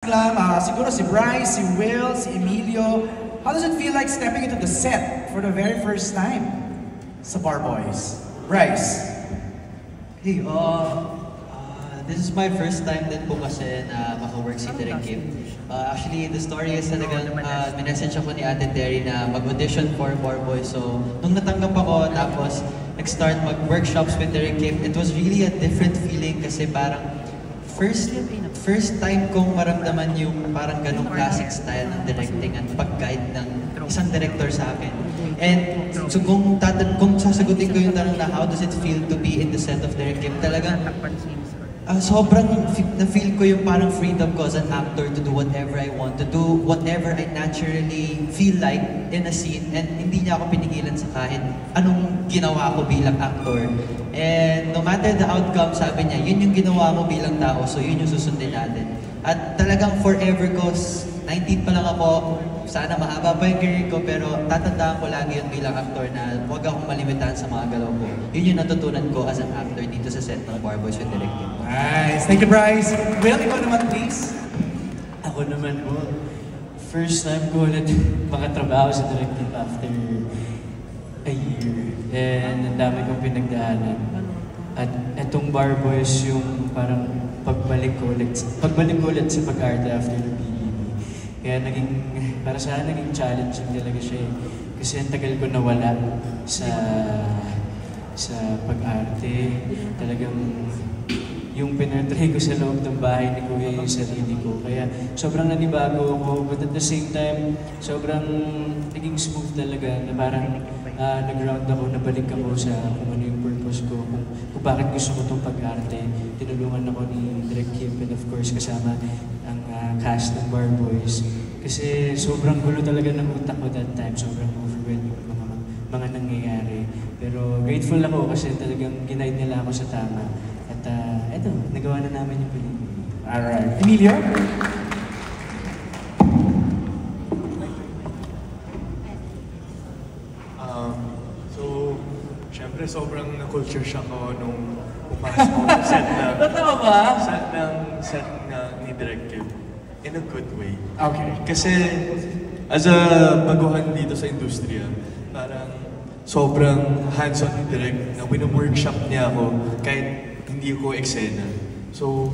Siguro si Bryce, si Will, si Emilio. How does it feel like stepping into the set for the very first time sa Bar Boys? Bryce. Hey, this is my first time din po kasi na maka-work si Direk Kim. Actually, the story is talagang minessage ako ni Ate Terry na mag-audition for Bar Boys. So, nung natanggap ako, tapos nag-start mag-workshops with Direk Kim, it was really a different feeling kasi parang first time kong maramdaman yung parang ganong classic style ng directing at pag-guide ng isang director sa akin. And so kung sasagutin ko yung tanong na how does it feel to be in the set of Direk Kim, talagang sobrang na-feel ko yung parang freedom ko as an actor to do whatever I want, to do whatever I naturally feel like in a scene, and hindi niya ako pinigilan sa kahit anong ginawa ko bilang actor. And no matter the outcome, sabi niya, yun yung ginawa mo bilang tao, so yun yung susundin natin. At talagang forever ko, 19 pa lang ako, sana mahaba pa yung career ko, pero tatandaan ko lagi yun bilang actor na huwag akong malimitahan sa mga galaw ko. Yun yung natutunan ko as an actor dito sa set ng Bar Boys with Direk Kim. Nice. Thank you, Bryce. Will, ikaw naman, please. Ako naman po, first time ko ulit makatrabaho sa Direk Kim after a year. And ang dami kong pinagdaanan. At etong Bar Boys yung parang pagbalik ko ulit sa pag-arte after the BBB. Kaya para sa akin naging challenging talaga siya eh. Kasi ang tagal ko nawala sa pag-arte. Talagang yung pinatry ko sa loob ng bahay ni Kuya yung sarili ko. Kaya sobrang nanibago ako, but at the same time, sobrang naging smooth talaga na parang nag-round ako, nabalik ako sa kung ano yung purpose ko, kung bakit gusto ko itong pag-arte. Tinulungan ako ni Direk Kim and of course kasama ang cast ng Bar Boys. Kasi sobrang gulo talaga ng utak ko that time, sobrang overwhelming mga nangyayari. Pero grateful ako kasi talagang ginaid nila ako sa tama. At eto, nagawa na namin yung pelikula. Alright. Emilio? Siyempre, sobrang na-culture shock ako nung pumasok ako sa set na... Totoo ba? Set ni Direk Kim. In a good way. Okay. Kasi, as a baguhan dito sa industriya, parang sobrang hands-on ni Direk na wino-workshop niya ako kahit hindi ko eksena. So,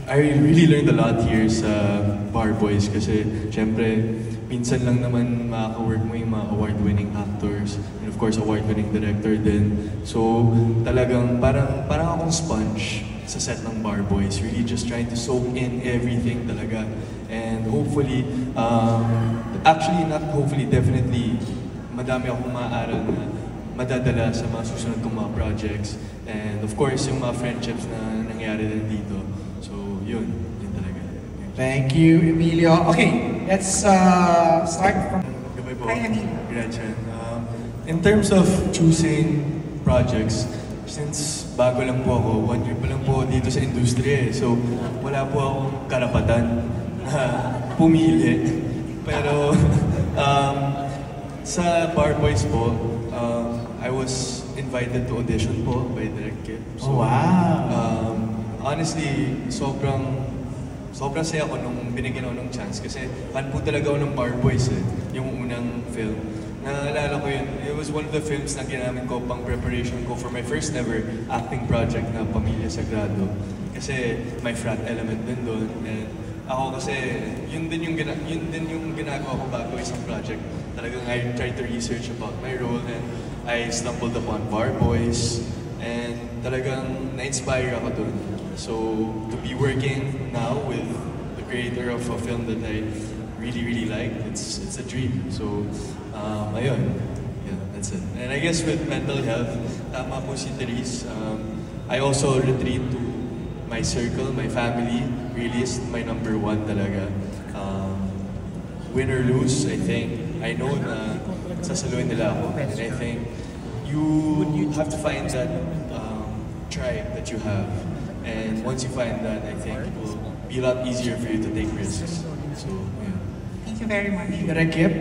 I really learned a lot here sa Bar Boys kasi syempre, minsan lang naman makaka-work mo yung mga award-winning actors and of course award-winning director din. So talagang parang akong sponge sa set ng Bar Boys, really just trying to soak in everything talaga. And hopefully, actually not hopefully, definitely madami akong maaaral na madadala sa mga susunod kong mga projects. And of course, yung mga friendships na nangyari din dito. So yun talaga. Thank you, Emilio. Okay, let's start from... Gabay po. Gretchen. In terms of choosing projects, since bago lang po ako, 1 year pa lang po dito sa industriya eh. So, wala po akong karapatan na pumili. Pero, sa Bar Boys po, I was invited to audition po by Direk Kim. So, wow! Honestly, sobrang saya ako nung binigyan ako ng chance kasi fan po talaga ako ng Bar Boys eh, yung unang film. Naalala ko yun, it was one of the films na ginamit ko pang preparation ko for my first ever acting project na Pamilya Sagrado. Kasi may frat element din doon. And ako kasi, yun din yung ginagawa ko bago isang project. Talagang I tried to research about my role and I stumbled upon Bar Boys. And talagang na-inspire ako doon. So, to be working now with the creator of a film that I really like, it's a dream. So, ayun. Yeah, that's it. And I guess with mental health, tama po si Therese. I also retreat to my circle, my family. Really is my number one talaga. Win or lose, I think, I know na sasaluhin nila ako. And I think you have to find that tribe that you have. And once you find that, I think it will be a lot easier for you to take risks. So, yeah. Thank you very much. Direk Kim?